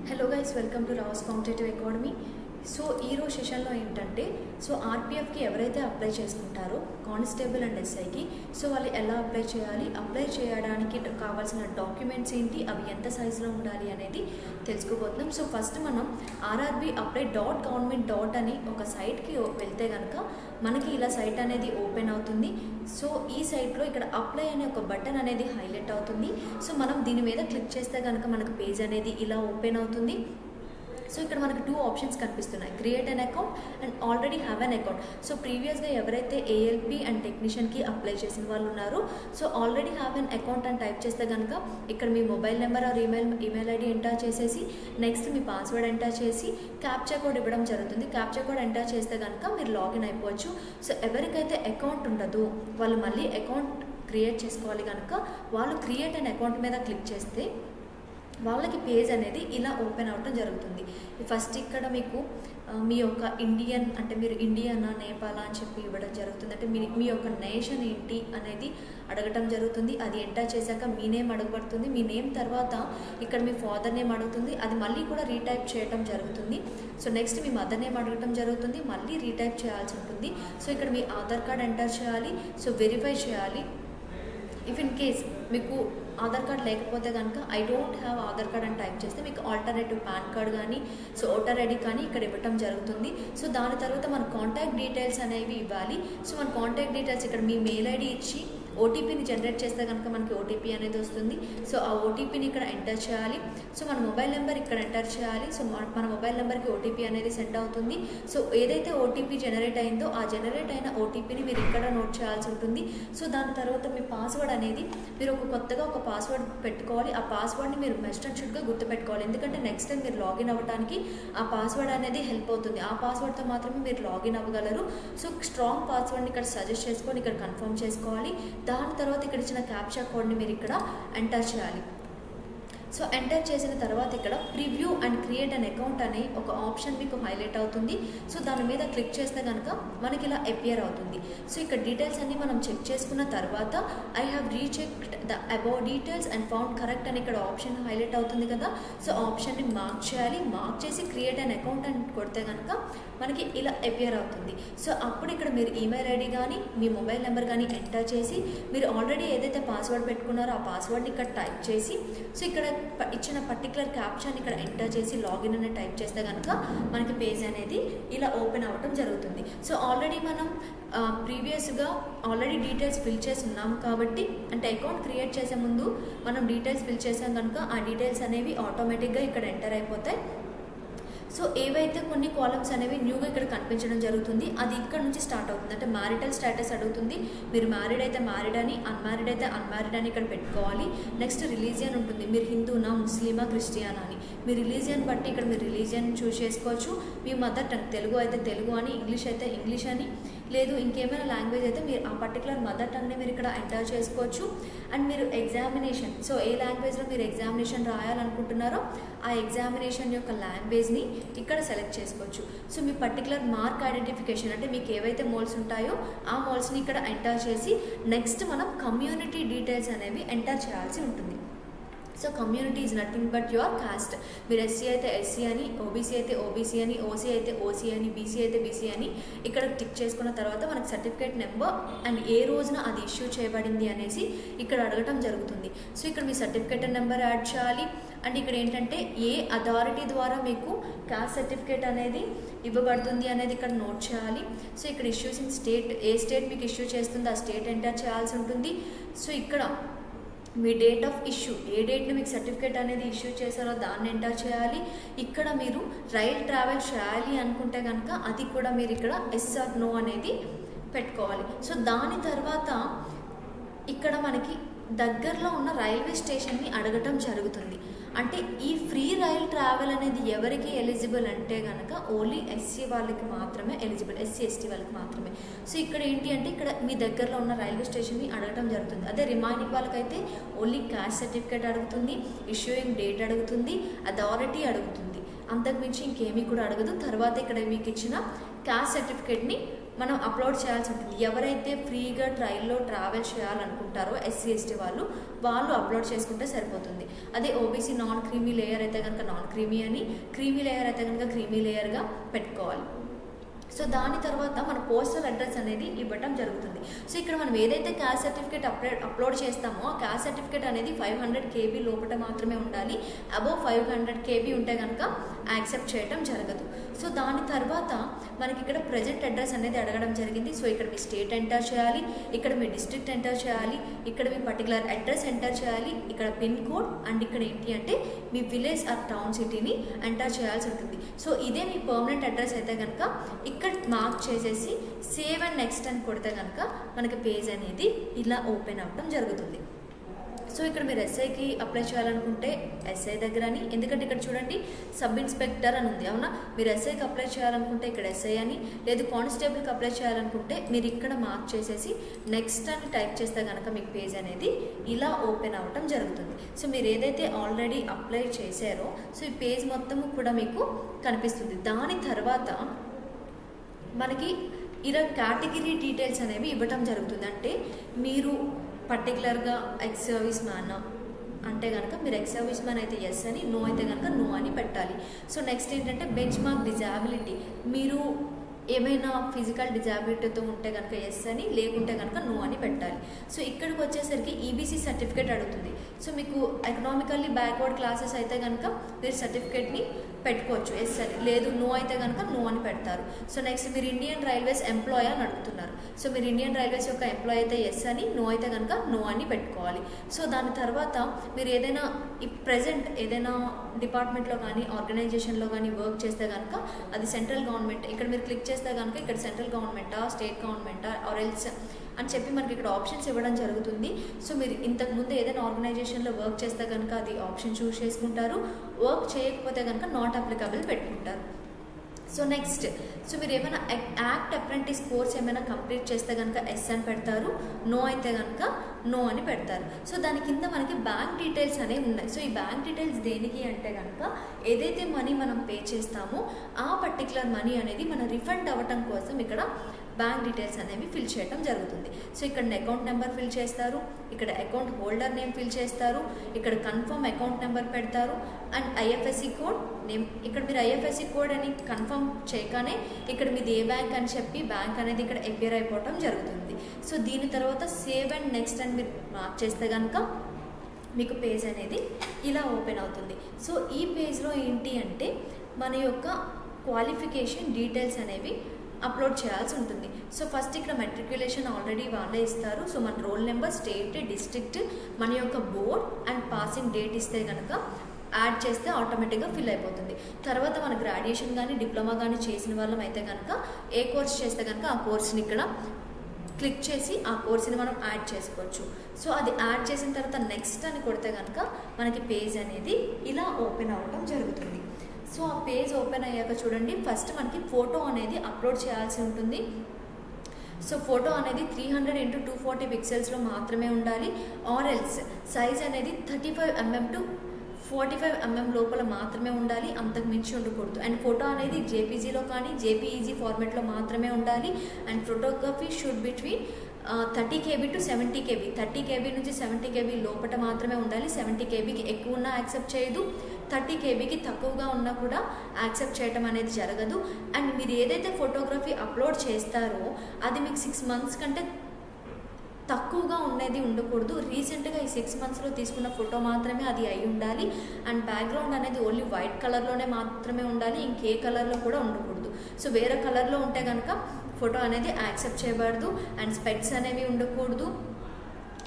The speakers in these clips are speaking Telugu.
Hello guys, welcome to Rao's competitive academy. So ఈరోజు సెషన్లో ఏంటంటే ఆర్పిఎఫ్కి ఎవరైతే అప్లై చేసుకుంటారో కానిస్టేబుల్ అండ్ ఎస్ఐకి వాళ్ళు ఎలా అప్లై చేయాలి, అప్లై చేయడానికి కావాల్సిన డాక్యుమెంట్స్ ఏంటి, అవి ఎంత సైజులో ఉండాలి అనేది తెలుసుకోబోతున్నాం. సో ఫస్ట్ మనం rrbapply.government అని ఒక సైట్కి వెళ్తే కనుక మనకి ఇలా సైట్ అనేది ఓపెన్ అవుతుంది. సో ఈ సైట్లో ఇక్కడ అప్లై అనే ఒక బటన్ అనేది హైలైట్ అవుతుంది. సో మనం దీని మీద క్లిక్ చేస్తే కనుక మనకు పేజ్ అనేది ఇలా ఓపెన్ అవుతుంది. సో ఇక్కడ మనకు 2 ఆప్షన్స్ కనిపిస్తున్నాయి, create an account and already have an account. So ప్రీవియస్గా ఎవరైతే ఏఎల్పి అండ్ టెక్నీషియన్కి అప్లై చేసిన వాళ్ళు ఉన్నారో so already have an account అని టైప్ చేస్తే కనుక ఇక్కడ మీ mobile number or email ID enter చేసేసి నెక్స్ట్ మీ పాస్వర్డ్ ఎంటర్ చేసి క్యాప్చా కోడ్ ఇవ్వడం జరుగుతుంది. క్యాప్చా కోడ్ ఎంటర్ చేస్తే కనుక మీరు లాగిన్ అయిపోవచ్చు. సో ఎవరికైతే అకౌంట్ ఉండదో వాళ్ళు మళ్ళీ అకౌంట్ క్రియేట్ చేసుకోవాలి కనుక వాళ్ళు క్రియేట్ అన్ అకౌంట్ మీద క్లిక్ చేస్తే వాళ్ళకి పేజ్ అనేది ఇలా ఓపెన్ అవడం జరుగుతుంది. ఫస్ట్ ఇక్కడ మీకు మీ యొక్క ఇండియన్ అంటే మీరు ఇండియానా నేపాలా అని చెప్పి ఇవ్వడం జరుగుతుంది. అంటే మీ యొక్క నేషన్ ఏంటి అనేది అడగటం జరుగుతుంది. అది ఎంటర్ చేశాక మీ నేమ్ అడగబడుతుంది. మీ నేమ్ తర్వాత ఇక్కడ మీ ఫాదర్ నేమ్ అడుగుతుంది, అది మళ్ళీ కూడా రీటైప్ చేయడం జరుగుతుంది. సో నెక్స్ట్ మీ మదర్ నేమ్ అడగటం జరుగుతుంది, మళ్ళీ రీటైప్ చేయాల్సి ఉంటుంది. సో ఇక్కడ మీ ఆధార్ కార్డ్ ఎంటర్ చేయాలి, సో వెరిఫై చేయాలి. ఇఫ్ ఇన్ కేస్ మీకు ఆధార్ కార్డ్ లేకపోతే కనుక I don't have Aadhaar card అని టైప్ చేస్తే మీకు ఆల్టర్నేటివ్ పాన్ కార్డ్ కానీ సో ఓటర్ ఐడి కానీ ఇక్కడ ఇవ్వటం జరుగుతుంది. సో దాని తర్వాత మన కాంటాక్ట్ డీటెయిల్స్ అనేవి ఇవ్వాలి. సో మన కాంటాక్ట్ డీటెయిల్స్ ఇక్కడ మీ మెయిల్ ఐడి ఇచ్చి ఓటీపీని జనరేట్ చేస్తే కనుక మనకి ఓటీపీ అనేది వస్తుంది. సో ఆ ఓటీపీని ఇక్కడ ఎంటర్ చేయాలి. సో మన మొబైల్ నెంబర్ ఇక్కడ ఎంటర్ చేయాలి. సో మన మొబైల్ నెంబర్కి ఓటీపీ అనేది సెండ్ అవుతుంది. సో ఏదైతే ఓటీపీ జనరేట్ అయిందో ఆ జనరేట్ అయిన ఓటీపీని మీరు ఇక్కడ నోట్ చేయాల్సి ఉంటుంది. సో దాని తర్వాత మీ పాస్వర్డ్ అనేది మీరు కొత్తగా ఒక పాస్వర్డ్ పెట్టుకోవాలి. ఆ పాస్వర్డ్ని మీరు మస్ట్ అండ్ షుడ్గా గుర్తుపెట్టుకోవాలి. ఎందుకంటే నెక్స్ట్ టైం మీరు లాగిన్ అవ్వడానికి ఆ పాస్వర్డ్ అనేది హెల్ప్ అవుతుంది. ఆ పాస్వర్డ్తో మాత్రమే మీరు లాగిన్ అవ్వగలరు. సో స్ట్రాంగ్ పాస్వర్డ్ని ఇక్కడ సజెస్ట్ చేసుకొని ఇక్కడ కన్ఫర్మ్ చేసుకోవాలి. దాని తర్వాత ఇక్కడ ఇచ్చిన క్యాప్చా కోడ్ని మీరు ఇక్కడ ఎంటర్ చేయాలి. సో ఎంటర్ చేసిన తర్వాత ఇక్కడ preview and create an account అనే ఒక ఆప్షన్ మీకు హైలైట్ అవుతుంది. సో దాని మీద క్లిక్ చేస్తే కనుక మనకి ఇలా అపియర్ అవుతుంది. సో ఇక్కడ డీటెయిల్స్ అన్ని మనం చెక్ చేసుకున్న తర్వాత I have రీచెక్డ్ the above details and found correct అని ఇక్కడ ఆప్షన్ హైలైట్ అవుతుంది కదా. సో ఆప్షన్ని మార్క్ చేయాలి. మార్క్ చేసి క్రియేట్ అన్ అకౌంట్ అని కొడితే కనుక మనకి ఇలా అపియర్ అవుతుంది. సో అప్పుడు ఇక్కడ మీరు ఈమెయిల్ ఐడి కానీ మీ మొబైల్ నెంబర్ కానీ ఎంటర్ చేసి మీరు ఆల్రెడీ ఏదైతే పాస్వర్డ్ పెట్టుకున్నారో ఆ పాస్వర్డ్ని ఇక్కడ టైప్ చేసి సో ఇక్కడ ఇచ్చిన పర్టికులర్ క్యాప్షన్ ఇక్కడ ఎంటర్ చేసి లాగిన్ అని టైప్ చేస్తే కనుక మనకి పేజ్ అనేది ఇలా ఓపెన్ అవ్వడం జరుగుతుంది. సో ఆల్రెడీ మనం ప్రీవియస్గా ఆల్రెడీ డీటెయిల్స్ ఫిల్ చేసి ఉన్నాం కాబట్టి అంటే అకౌంట్ క్రియేట్ చేసే ముందు మనం డీటెయిల్స్ ఫిల్ చేసాం కనుక ఆ డీటెయిల్స్ అనేవి ఆటోమేటిక్గా ఇక్కడ ఎంటర్ అయిపోతాయి. సో ఏవైతే కొన్ని కాలమ్స్ అనేవి న్యూగా ఇక్కడ కనిపించడం జరుగుతుంది అది ఇక్కడ నుంచి స్టార్ట్ అవుతుంది. అంటే మ్యారిటల్ స్టేటస్ అడుగుతుంది, మీరు మ్యారీడ్ అయితే మ్యారీడ్ అని, అన్మ్యారీడ్ అయితే అన్మ్యారీడ్ అని ఇక్కడ పెట్టుకోవాలి. నెక్స్ట్ రిలీజియన్ ఉంటుంది, మీరు హిందూనా ముస్లిమా క్రిస్టియనా అని. మీ రిలీజియన్ బట్టి ఇక్కడ మీరు రిలీజియన్ చూస్ చేసుకోవచ్చు. మీ మదర్ టంగ్ తెలుగు అయితే తెలుగు అని, ఇంగ్లీష్ అయితే ఇంగ్లీష్ అని, లేదు ఇంకేమైనా లాంగ్వేజ్ అయితే మీరు ఆ పర్టికులర్ మదర్ టంగ్ని మీరు ఇక్కడ ఎంటర్ చేసుకోవచ్చు. అండ్ మీరు ఎగ్జామినేషన్ సో ఏ లాంగ్వేజ్లో మీరు ఎగ్జామినేషన్ రాయాలనుకుంటున్నారో ఆ ఎగ్జామినేషన్ యొక్క లాంగ్వేజ్ని ఇక్కడ సెలెక్ట్ చేసుకోవచ్చు. సో మీ పర్టికులర్ మార్క్ ఐడెంటిఫికేషన్ అంటే మీకు ఏవైతే మోల్స్ ఉంటాయో ఆ మోల్స్ని ఇక్కడ ఎంటర్ చేసి నెక్స్ట్ మనం కమ్యూనిటీ డీటెయిల్స్ అనేవి ఎంటర్ చేయాల్సి ఉంటుంది. So community is nothing but your cost. మీరు ఎస్సీ అయితే ఎస్సీ అని, ఓబీసీ అయితే ఓబీసీ అని, ఓసీ అయితే ఓసీ అని, బీసీ అయితే బీసీ అని ఇక్కడ టిక్ చేసుకున్న తర్వాత మనకు సర్టిఫికేట్ నెంబర్ అండ్ ఏ రోజున అది ఇష్యూ చేయబడింది అనేసి ఇక్కడ అడగటం జరుగుతుంది. సో ఇక్కడ మీ సర్టిఫికేట్ నెంబర్ యాడ్ చేయాలి. అండ్ ఇక్కడ ఏంటంటే ఏ అథారిటీ ద్వారా మీకు కాస్ట్ సర్టిఫికేట్ అనేది ఇవ్వబడుతుంది అనేది ఇక్కడ నోట్ చేయాలి. సో ఇక్కడ issues in state, A state మీకు ఇష్యూ చేస్తుందో ఆ స్టేట్ ఎంటర్ చేయాల్సి ఉంటుంది. సో ఇక్కడ మీ డేట్ ఆఫ్ ఇష్యూ, ఏ డేట్ని మీకు సర్టిఫికేట్ అనేది ఇష్యూ చేశారో దాన్ని ఎంటర్ చేయాలి. ఇక్కడ మీరు రైల్ ట్రావెల్ చేయాలి అనుకుంటే కనుక అది కూడా మీరు ఇక్కడ ఎస్ ఆర్ నో అనేది పెట్టుకోవాలి. సో దాని తర్వాత ఇక్కడ మనకి దగ్గరలో ఉన్న రైల్వే స్టేషన్ని అడగటం జరుగుతుంది. అంటే ఈ ఫ్రీ రైల్ ట్రావెల్ అనేది ఎవరికి ఎలిజిబుల్ అంటే కనుక ఓన్లీ ఎస్సీ వాళ్ళకి మాత్రమే ఎలిజిబుల్, ఎస్సీ ఎస్టీ వాళ్ళకి మాత్రమే. సో ఇక్కడ ఏంటి అంటే ఇక్కడ మీ దగ్గరలో ఉన్న రైల్వే స్టేషన్ని అడగటం జరుగుతుంది. అదే రిమైనింగ్ వాళ్ళకైతే ఓన్లీ క్యాస్ట్ సర్టిఫికేట్ అడుగుతుంది, ఇష్యూయింగ్ డేట్ అడుగుతుంది, అథారిటీ అడుగుతుంది, అంతకుమించి ఇంకేమీ కూడా అడగదు. తర్వాత ఇక్కడ మీకు ఇచ్చిన క్యాస్ట్ సర్టిఫికేట్ని మనం అప్లోడ్ చేయాల్సి ఉంటుంది. ఎవరైతే ఫ్రీగా ట్రైల్లో ట్రావెల్ చేయాలనుకుంటారో SC ST వాళ్ళు అప్లోడ్ చేసుకుంటే సరిపోతుంది. అదే ఓబీసీ నాన్ క్రీమీ లేయర్ అయితే కనుక నాన్ క్రీమీ అని, క్రీమీ లేయర్ అయితే కనుక క్రీమీ లేయర్గా పెట్టుకోవాలి. సో దాని తర్వాత మన పోస్టల్ అడ్రస్ అనేది ఇవ్వటం జరుగుతుంది. సో ఇక్కడ మనం ఏదైతే క్యాస్ట్ సర్టిఫికేట్ అప్లోడ్ చేస్తామో ఆ క్యాస్ట్ సర్టిఫికేట్ అనేది 500 KB లోపల మాత్రమే ఉండాలి. అబోవ్ 500 KB ఉంటే కనుక యాక్సెప్ట్ చేయడం జరగదు. సో దాని తర్వాత మనకి ఇక్కడ ప్రజెంట్ అడ్రస్ అనేది అడగడం జరిగింది. సో ఇక్కడ మీ స్టేట్ ఎంటర్ చేయాలి, ఇక్కడ మీ డిస్ట్రిక్ట్ ఎంటర్ చేయాలి, ఇక్కడ మీ పర్టికులర్ అడ్రస్ ఎంటర్ చేయాలి, ఇక్కడ పిన్ కోడ్ అండ్ ఇక్కడ ఏంటి అంటే మీ విలేజ్ ఆర్ టౌన్ సిటీని ఎంటర్ చేయాల్సి ఉంటుంది. సో ఇదే మీ పర్మనెంట్ అడ్రస్ అయితే కనుక ఇక్కడ మార్క్ చేసేసి సేవ్ అండ్ నెక్స్ట్ అని కొడితే కనుక మనకి పేజ్ అనేది ఇలా ఓపెన్ అవ్వడం జరుగుతుంది. సో ఇక్కడ మీరు SIకి అప్లై చేయాలనుకుంటే SI దగ్గరని, ఎందుకంటే ఇక్కడ చూడండి సబ్ ఇన్స్పెక్టర్ అని ఉంది అవునా. మీరు SIకి అప్లై చేయాలనుకుంటే ఇక్కడ SI అని, లేదు కానిస్టేబుల్కి అప్లై చేయాలనుకుంటే మీరు ఇక్కడ మార్క్ చేసేసి నెక్స్ట్ అని టైప్ చేస్తే కనుక మీకు పేజ్ అనేది ఇలా ఓపెన్ అవ్వడం జరుగుతుంది. సో మీరు ఏదైతే ఆల్రెడీ అప్లై చేశారో సో ఈ పేజ్ మొత్తము కూడా మీకు కనిపిస్తుంది. దాని తర్వాత మనకి ఇలా కేటగిరీ డీటెయిల్స్ అనేవి ఇవ్వటం జరుగుతుంది. అంటే మీరు పర్టికులర్గా ఎక్స్ సర్వీస్ మ్యాన్ అంటే కనుక మీరు ఎక్స్ సర్వీస్ మ్యాన్ అయితే ఎస్ అని, నో అయితే కనుక నో అని పెట్టాలి. సో నెక్స్ట్ ఏంటంటే బెంచ్ మార్క్ డిజాబిలిటీ, మీరు ఏమైనా ఫిజికల్ డిజాబిలిటీతో ఉంటే కనుక ఎస్ అని, లేకుంటే కనుక నో అని పెట్టాలి. సో ఇక్కడికి వచ్చేసరికి EBC సర్టిఫికేట్ అడుగుతుంది. సో మీకు ఎకనామికల్లీ బ్యాక్వర్డ్ క్లాసెస్ అయితే కనుక మీరు సర్టిఫికేట్ని పెట్టుకోవచ్చు ఎస్ అని, లేదు నో అయితే కనుక నో అని పెడతారు. సో నెక్స్ట్ మీరు ఇండియన్ రైల్వేస్ ఎంప్లాయ్ అని అడుగుతున్నారు. సో మీరు ఇండియన్ రైల్వేస్ యొక్క ఎంప్లాయ్ అయితే ఎస్ అని, నో అయితే కనుక నో అని పెట్టుకోవాలి. సో దాని తర్వాత మీరు ఏదైనా ప్రెజెంట్ ఏదైనా డిపార్ట్మెంట్లో కానీ ఆర్గనైజేషన్లో కానీ వర్క్ చేస్తే కనుక అది సెంట్రల్ గవర్నమెంట్, ఇక్కడ మీరు క్లిక్ చేస్తే కనుక ఇక్కడ సెంట్రల్ గవర్నమెంటా స్టేట్ గవర్నమెంటా ఆర్ ఎల్స్ అని చెప్పి మనకి ఇక్కడ ఆప్షన్స్ ఇవ్వడం జరుగుతుంది. సో మీరు ఇంతకుముందు ఏదైనా ఆర్గనైజేషన్లో వర్క్ చేస్తే కనుక అది ఆప్షన్ చూస్ చేసుకుంటారు, వర్క్ చేయకపోతే కనుక నాట్ అప్లికబుల్ పెట్టుకుంటారు. సో నెక్స్ట్ సో మీరు ఏమైనా యాక్ట్ అప్రెంటిస్ కోర్స్ ఏమైనా కంప్లీట్ చేస్తే కనుక ఎస్ అని పెడతారు, నో అయితే కనుక నో అని పెడతారు. సో దాని కింద మనకి బ్యాంక్ డీటెయిల్స్ అనేవి ఉన్నాయి. సో ఈ బ్యాంక్ డీటెయిల్స్ దేనికి అంటే కనుక ఏదైతే మనీ మనం పే చేస్తామో ఆ పర్టికులర్ మనీ అనేది మన రిఫండ్ అవ్వటం కోసం ఇక్కడ బ్యాంక్ డీటెయిల్స్ అనేవి ఫిల్ చేయడం జరుగుతుంది. సో ఇక్కడ అకౌంట్ నెంబర్ ఫిల్ చేస్తారు, ఇక్కడ అకౌంట్ హోల్డర్ నేమ్ ఫిల్ చేస్తారు, ఇక్కడ కన్ఫర్మ్ అకౌంట్ నెంబర్ పెడతారు అండ్ IFSC కోడ్ నేమ్. ఇక్కడ మీరు IFSC కోడ్ అని కన్ఫర్మ్ చేయగానే ఇక్కడ మీది ఏ బ్యాంక్ అని చెప్పి బ్యాంక్ అనేది ఇక్కడ అపియర్ అయిపోవటం జరుగుతుంది. సో దీని తర్వాత సేవ్ అండ్ నెక్స్ట్ అని మీరు మార్క్ చేస్తే కనుక మీకు పేజ్ అనేది ఇలా ఓపెన్ అవుతుంది. సో ఈ పేజ్లో ఏంటి అంటే మన యొక్క క్వాలిఫికేషన్ డీటెయిల్స్ అనేవి అప్లోడ్ చేయాల్సి ఉంటుంది. సో ఫస్ట్ ఇక్కడ మెట్రిక్యులేషన్ ఆల్రెడీ వాళ్ళే ఇస్తారు. సో మన రోల్ నెంబర్, స్టేట్, డిస్ట్రిక్ట్, మన యొక్క బోర్డ్ అండ్ పాసింగ్ డేట్ ఇస్తే కనుక యాడ్ చేస్తే ఆటోమేటిక్గా ఫిల్ అయిపోతుంది. తర్వాత మన గ్రాడ్యుయేషన్ కానీ డిప్లొమా కానీ చేసిన వాళ్ళం అయితే కనుక ఏ కోర్స్ చేస్తే కనుక ఆ కోర్స్ని ఇక్కడ క్లిక్ చేసి ఆ కోర్స్ని మనం యాడ్ చేసుకోవచ్చు. సో అది యాడ్ చేసిన తర్వాత నెక్స్ట్ అని కొడితే కనుక మనకి పేజ్ అనేది ఇలా ఓపెన్ అవ్వడం జరుగుతుంది. సో ఆ పేజ్ ఓపెన్ అయ్యాక చూడండి ఫస్ట్ మనకి ఫోటో అనేది అప్లోడ్ చేయాల్సి ఉంటుంది. సో ఫోటో అనేది 300x240 పిక్సెల్స్లో మాత్రమే ఉండాలి. ఆర్ఎల్స్ సైజ్ అనేది 35mm to 45mm లోపల మాత్రమే ఉండాలి, అంతకు మించి ఉండకూడదు. అండ్ ఫోటో అనేది JPGలో కానీ JPEG ఫార్మాట్లో మాత్రమే ఉండాలి. And photography should between 30 KB to 70 KB, 30 KB నుంచి 70 KB లోపల మాత్రమే ఉండాలి. 70 KBకి ఎక్కువ ఉన్నా యాక్సెప్ట్ చేయదు, 30 KBకి తక్కువగా ఉన్నా కూడా యాక్సెప్ట్ చేయడం అనేది జరగదు. అండ్ మీరు ఏదైతే ఫోటోగ్రఫీ అప్లోడ్ చేస్తారో అది మీకు 6 months కంటే తక్కువగా ఉండేది ఉండకూడదు. రీసెంట్గా ఈ 6 monthsలో తీసుకున్న ఫోటో మాత్రమే అది అయి ఉండాలి. అండ్ బ్యాక్గ్రౌండ్ అనేది ఓన్లీ వైట్ కలర్లోనే మాత్రమే ఉండాలి, ఇంకే కలర్లో కూడా ఉండకూడదు. సో వేరే కలర్లో ఉంటే కనుక ఫోటో అనేది యాక్సెప్ట్ చేయబడదు. అండ్ స్పెక్ట్స్ అనేవి ఉండకూడదు,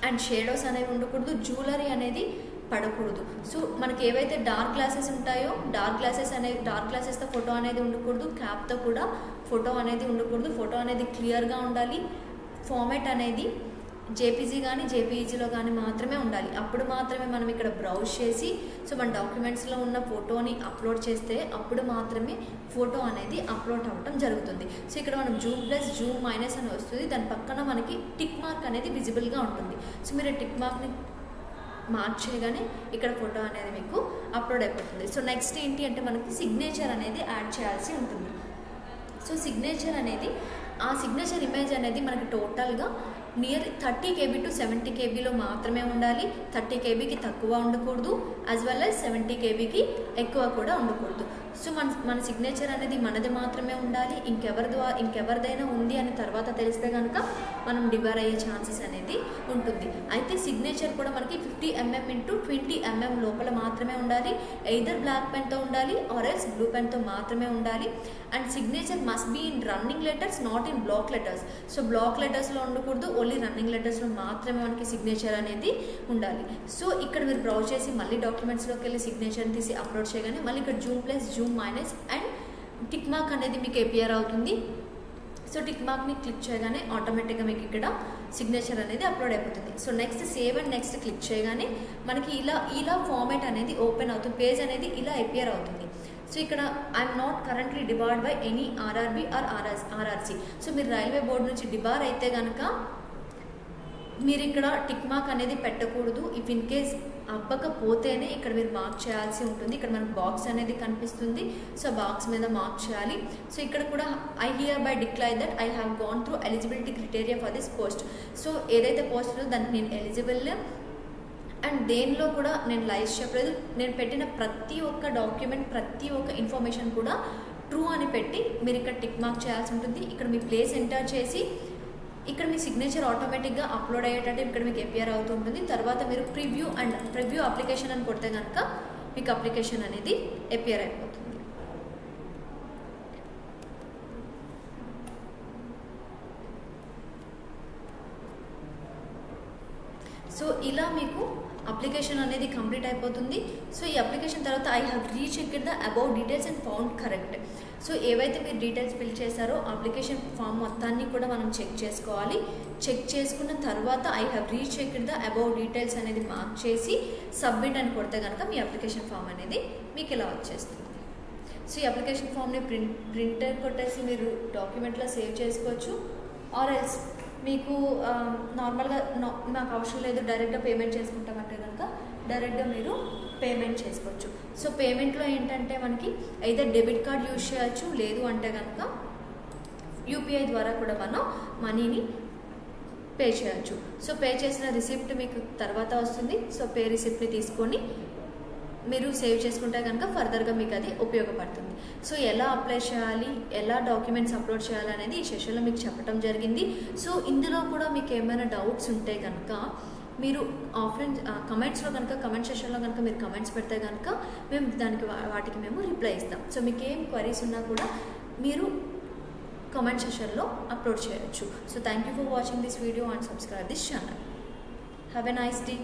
అండ్ షేడోస్ అనేవి ఉండకూడదు, జ్యువెలరీ అనేది పడకూడదు. సో మనకి ఏవైతే డార్క్ గ్లాసెస్ ఉంటాయో డార్క్ గ్లాసెస్తో ఫోటో అనేది ఉండకూడదు, క్యాప్తో కూడా ఫోటో అనేది ఉండకూడదు. ఫోటో అనేది క్లియర్గా ఉండాలి. ఫార్మాట్ అనేది JPG కానీ JPEGలో కానీ మాత్రమే ఉండాలి. అప్పుడు మాత్రమే మనం ఇక్కడ బ్రౌజ్ చేసి సో మన డాక్యుమెంట్స్లో ఉన్న ఫోటోని అప్లోడ్ చేస్తే అప్పుడు మాత్రమే ఫోటో అనేది అప్లోడ్ అవ్వటం జరుగుతుంది. సో ఇక్కడ మనం జూమ్ ప్లస్ జూమ్ మైనస్ అని వస్తుంది, దాని పక్కన మనకి టిక్ మార్క్ అనేది విజిబుల్గా ఉంటుంది. సో మీరు టిక్ మార్క్ని మార్క్ చేయగానే ఇక్కడ ఫోటో అనేది మీకు అప్లోడ్ అయిపోతుంది. సో నెక్స్ట్ ఏంటి అంటే మనకి సిగ్నేచర్ అనేది యాడ్ చేయాల్సి ఉంటుంది. సో సిగ్నేచర్ అనేది ఆ సిగ్నేచర్ ఇమేజ్ అనేది మనకి టోటల్గా నియర్ 30 KB to 70 KBలో మాత్రమే ఉండాలి. 30 KBకి తక్కువ ఉండకూడదు, యాజ్ వెల్ యాజ్ 70 KBకి ఎక్కువ కూడా ఉండకూడదు. సో మన సిగ్నేచర్ అనేది మనది మాత్రమే ఉండాలి. ఇంకెవరిదైనా ఉంది అని తర్వాత తెలిస్తే కనుక మనం డిబార్ అయ్యే ఛాన్సెస్ అనేది ఉంటుంది. అయితే సిగ్నేచర్ కూడా మనకి 50 mm into 20 mm లోపల మాత్రమే ఉండాలి. ఎయిదర్ బ్లాక్ పెన్తో ఉండాలి ఆర్ ఎల్స్ బ్లూ పెన్తో మాత్రమే ఉండాలి. And signature must be in running letters, not in block letters. So block లెటర్స్లో ఉండకూడదు, ఓన్లీ రన్నింగ్ లెటర్స్లో మాత్రమే మనకి సిగ్నేచర్ అనేది ఉండాలి. సో ఇక్కడ మీరు బ్రౌజ్ చేసి మళ్ళీ డాక్యుమెంట్స్లోకి వెళ్ళి సిగ్నేచర్ని తీసి అప్లోడ్ చేయగానే మళ్ళీ ఇక్కడ Zoom plus Zoom minus and tick mark అనేది మీకు అపియర్ అవుతుంది. సో టిక్ మార్క్ని క్లిక్ చేయగానే ఆటోమేటిక్గా మీకు ఇక్కడ సిగ్నేచర్ అనేది అప్లోడ్ అయిపోతుంది. So next save and next click చేయగానే మనకి ఇలా ఫార్మాట్ అనేది ఓపెన్ అవుతుంది, పేజ్ అనేది ఇలా అపియర్ అవుతుంది. సో ఇక్కడ I'm not currently debarred by any RRB or RRC. So మీరు రైల్వే బోర్డు నుంచి డిబార్ అయితే కనుక మీరు ఇక్కడ టిక్ మార్క్ అనేది పెట్టకూడదు. ఇఫ్ ఇన్ కేస్ అవ్వకపోతేనే ఇక్కడ మీరు మార్క్ చేయాల్సి ఉంటుంది. ఇక్కడ మనకు బాక్స్ అనేది కనిపిస్తుంది, సో బాక్స్ మీద మార్క్ చేయాలి. సో ఇక్కడ కూడా I hereby declare that I have gone through eligibility criteria for this post. So ఏదైతే పోస్ట్ ఉందో దానికి నేను ఎలిజిబుల్ అండ్ దేనిలో కూడా నేను లైస్ చెప్పలేదు. నేను పెట్టిన ప్రతి ఒక్క డాక్యుమెంట్, ప్రతి ఒక్క ఇన్ఫర్మేషన్ కూడా ట్రూ అని పెట్టి మీరు ఇక్కడ టిక్ మార్క్ చేయాల్సి ఉంటుంది. ఇక్కడ మీ ప్లేస్ ఎంటర్ చేసి ఇక్కడ మీ సిగ్నేచర్ ఆటోమేటిక్గా అప్లోడ్ అయ్యేటట్టు ఇక్కడ మీకు అపియర్ అవుతుంటుంది. తర్వాత మీరు ప్రివ్యూ అప్లికేషన్ అని కొడితే కనుక మీకు అప్లికేషన్ అనేది అపియర్ అయిపోతుంది. సో ఇలా మీకు అప్లికేషన్ అనేది కంప్లీట్ అయిపోతుంది. సో ఈ అప్లికేషన్ తర్వాత I have రీచెక్డ్ the above details and found correct. So ఏవైతే మీరు డీటెయిల్స్ ఫిల్ చేశారో అప్లికేషన్ ఫామ్ మొత్తాన్ని కూడా మనం చెక్ చేసుకోవాలి. చెక్ చేసుకున్న తర్వాత I have రీచెక్డ్ the above details అనేది మార్క్ చేసి సబ్మిట్ అని కొడితే కనుక మీ అప్లికేషన్ ఫామ్ అనేది మీకు ఇలా వచ్చేస్తుంది. సో ఈ అప్లికేషన్ ఫామ్ని ప్రింటర్ కొట్టేసి మీరు డాక్యుమెంట్లో సేవ్ చేసుకోవచ్చు. ఆర్ ఎల్స్ మీకు నార్మల్గా నాకు అవసరం లేదు డైరెక్ట్గా పేమెంట్ చేసుకుంటామంటే కనుక డైరెక్ట్గా మీరు పేమెంట్ చేసుకోవచ్చు. సో పేమెంట్లో ఏంటంటే మనకి అయితే డెబిట్ కార్డ్ యూజ్ చేయొచ్చు, లేదు అంటే కనుక యూపీఐ ద్వారా కూడా మనం మనీని పే చేయొచ్చు. సో పే చేసిన రిసిప్ట్ మీకు తర్వాత వస్తుంది. సో పే రిసిప్ట్ని తీసుకొని మీరు సేవ్ చేసుకుంటే కనుక ఫర్దర్గా మీకు అది ఉపయోగపడుతుంది. సో ఎలా అప్లై చేయాలి, ఎలా డాక్యుమెంట్స్ అప్లోడ్ చేయాలి అనేది ఈ సెషన్లో మీకు చెప్పడం జరిగింది. సో ఇందులో కూడా మీకు ఏమైనా డౌట్స్ ఉంటే కనుక మీరు ఆఫ్లైన్ కమెంట్స్లో కనుక కమెంట్ సెషన్లో కనుక మీరు కమెంట్స్ పెడితే కనుక మేము వాటికి మేము రిప్లై ఇస్తాం. సో మీకు ఏం క్వరీస్ ఉన్నా కూడా మీరు కమెంట్ సెషన్లో అప్లోడ్ చేయొచ్చు. So thank you for watching this video and subscribe this channel. Have a nice day.